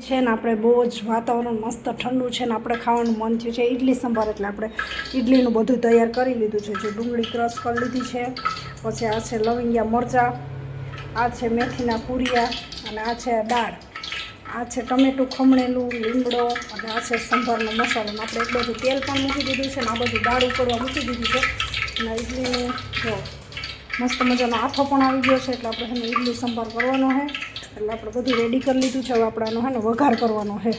છે ને આપણે બહુ જ વાતાવરણ મસ્ત ઠંડુ છે ને આપણે ખાવાનું મન થયું છે ઇડલી સંભાર, એટલે આપણે ઇડલીનું બધું તૈયાર કરી લીધું છે. જો ડુંગળી ક્રશ કરી લીધી છે, પછી આ છે લવિંગિયા મરચાં, આ છે મેથીના પૂરિયા, અને આ છે દાળ, આ છે ટમેટું ખમણેલું, લીમડો, અને આ છે સંભારનો મસાલો. આપણે એક બાજુ તેલ પણ મૂકી દીધું છે ને આ બાજુ દાળ ઉકળવા મૂકી દીધી છે. અને ઇડલીનું જો મસ્ત મજાનો આથો પણ આવી ગયો છે, એટલે આપણે એને ઇડલી સંભાર કરવાનો છે. એટલે આપણે બધું રેડી કરી લીધું છે. હવે આપણાનો છે ને વઘાર કરવાનો છે.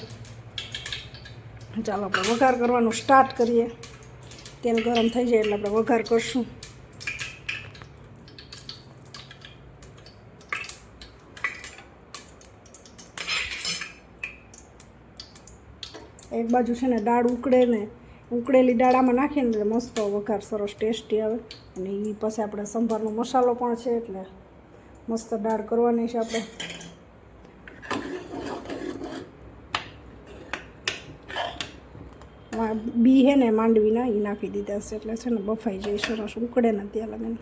ચાલો આપણે વઘાર કરવાનું સ્ટાર્ટ કરીએ. તેલ ગરમ થઈ જાય એટલે આપણે વઘાર કરશું. એક બાજુ છે ને દાળ ઉકળેલી દાળ આમાં નાખીને એટલે મસ્ત વઘાર સરસ ટેસ્ટી આવે. અને એ પછી આપણે સંભારનો મસાલો પણ છે, એટલે મસ્ત દાળ કરવાની છે આપણે. બી હે ને માંડવીના એ નાખી દીધા છે, એટલે છે ને બફાઈ જાય સરસ, ઉકળે ને ત્યાં લગીને.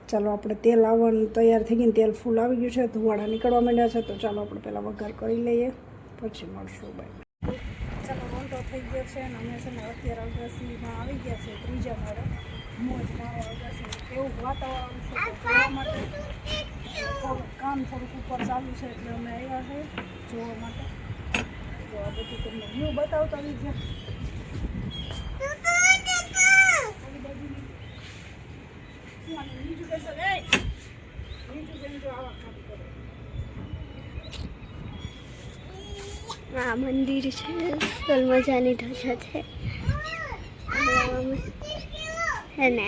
ચાલો આપણે તેલ આવવાનું તૈયાર થઈ ગયું, તેલ ફૂલ આવી ગયું છે, ધુવાડા નીકળવા માંડ્યા છે. તો ચાલો આપણે પહેલાં વઘાર કરી લઈએ, પછી મળશું. બાય. ચાલો રોંટો થઈ ગયો છે અને અમે છે ને અત્યારે અગાસીમાં આવી ગયા છે, ત્રીજા માળે મોજ મારો અગાસી. એવું વાતાવરણ છે જોવા માટે, થોડુંક કામ થોડુંક ઉપર ચાલુ છે, એટલે અમે આવ્યા છે જોવા માટે. તો આ બધું તમને વ્યૂ બતાવતા આવી છે. આ મંદિર છે, સરસ મજાની ધજા છે. અને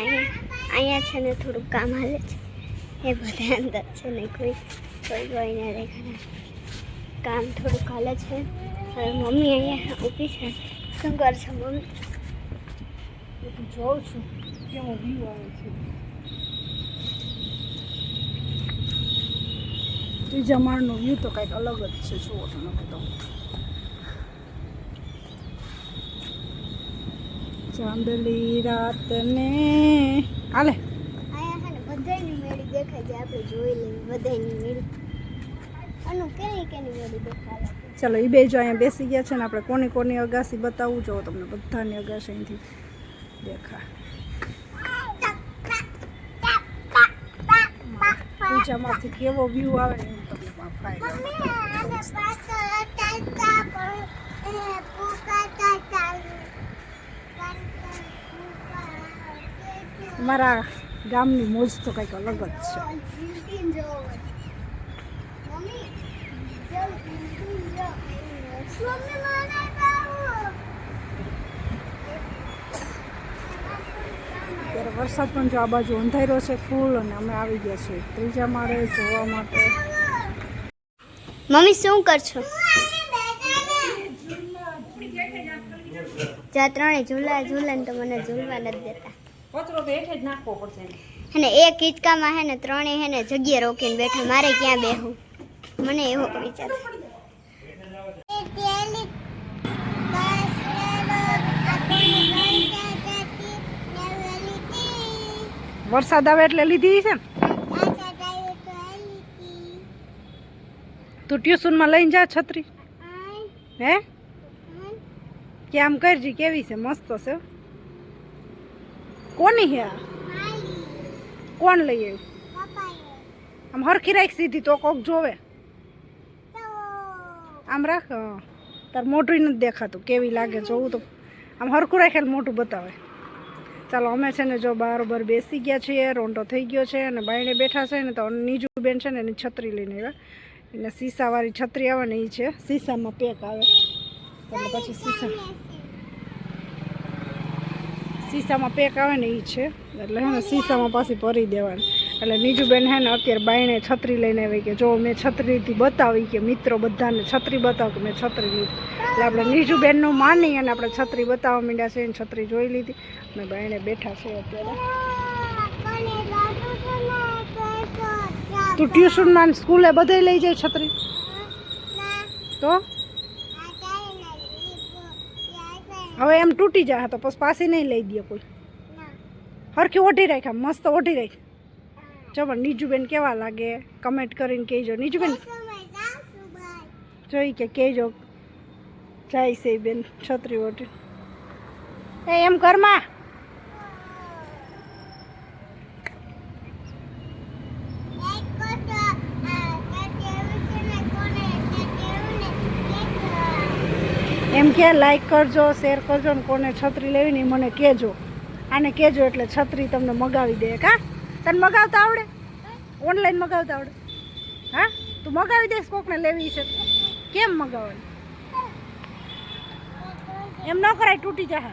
અહીંયા છે ને થોડુંક કામ હાલે છે, એ બધા અંદર છે ને કોઈ કોઈને દેખાય. કામ થોડુંક હાલે છે. હવે મમ્મી અહીંયા ઊભી છે. શું કરશે મમ્મી? હું જોઉં છું કેવો વ્યૂ આવે છે. ત્રીજા માળનો વ્યૂ તો કંઈક અલગ જ છે. જુઓ તમે બધો ચાંદલી રાતને હાલે. અહીંયા છે ને બધાની મેળી દેખાય છે, આપણે જોઈ લઈએ બધાની મેળી. આનું કેની મેળી દેખાય. ચાલો એ બે જો અહીંયા બેસી ગયા છે ને આપણે કોની કોની અગાસી બતાવવું. જો તમને બધાની અગાસી અહીંથી દેખાય. બીજામાંથી કેવો વ્યૂ આવે ને એમ તમને અમારા ગામની મોજ તો કંઈક અલગ જ છે. અત્યારે વરસાદ પણ જો આ બાજુ અંધાર્યો છે ફૂલ, અને અમે આવી ગયા છીએ ત્રીજા માળે જોવા માટે. મમ્મી શું કરશો? જ્યાં ત્રણે ઝૂલે ને તો મને ઝૂલવા નથી દેતા. અને એક હિંચકામાં હે ને ત્રણે હે ને જગ્યા રોકીને બેઠા, મારે ક્યાં બેહું? મને એવો વિચાર. વરસાદ આવે એટલે લીધી છે ને. તું ટ્યુશનમાં લઈને જા છત્રી. હે કે આમ કરજી, કેવી છે? મસ્ત છે. કોની હે? કોણ લઈ આવ્યું? આમ હરખી રાખ સીધી તો કોક જોવે. આમ રાખ. તાર મોઢું નથી દેખાતું, કેવી લાગે જોવું તો. આમ હરખું રાખેલ મોઢું બતાવે. ચાલો અમે છે ને જો બરાબર બેસી ગયા છીએ, રોંટો થઈ ગયો છે અને બાયણે બેઠા છે ને. તો નીજુ બેન છે ને એની છત્રી લઈને આવ્યા. એટલે શીશાવાળી છત્રી આવે ને એ છે, શીશામાં પેક આવે, એટલે પછી શીશામાં પેક આવે ને એ છે, એટલે હે ને શીશામાં પાછી ભરી દેવાની. એટલે નીજુબેન હે ને અત્યારે બાયણે છત્રી લઈને આવી કે જો મેં છત્રીથી બતાવી, કે મિત્રો બધાને છત્રી બતાવ કે મેં છત્રી લીધી. એટલે આપણે નીજુબેનનું માની અને આપણે છત્રી બતાવવા માંડ્યા છે. એને છત્રી જોઈ લીધી અને બાયણે બેઠા છે અત્યારે. તું ટ્યુશનમાં સ્કૂલે બધે લઈ જાય છત્રી તો હવે એમ તૂટી જાય તો પછી પાછી નહીં લઈ દે કોઈ. હરખી ઓઢી રાખ, મસ્ત ઓઢી રાખ. જો પણ નીજુબેન કેવા લાગે કમેન્ટ કરીને કહેજો. નીજુબેન જોઈ કે કહેજો જાય છે ઈ બેન છત્રી વટી એમ ઘરમાં એમ કે લાઈક કરજો શેર કરજો ને કોને છત્રી લેવી ને ઈ મને કહેજો આને કહેજો એટલે છત્રી તમને મગાવી દે કા તને મગાવતા આવડે ઓનલાઈન મગાવતા આવડે હા તું મગાવી દઈશ કોકને લેવી છે કેમ મગાવવાની એમ ન કરાય તૂટી જાય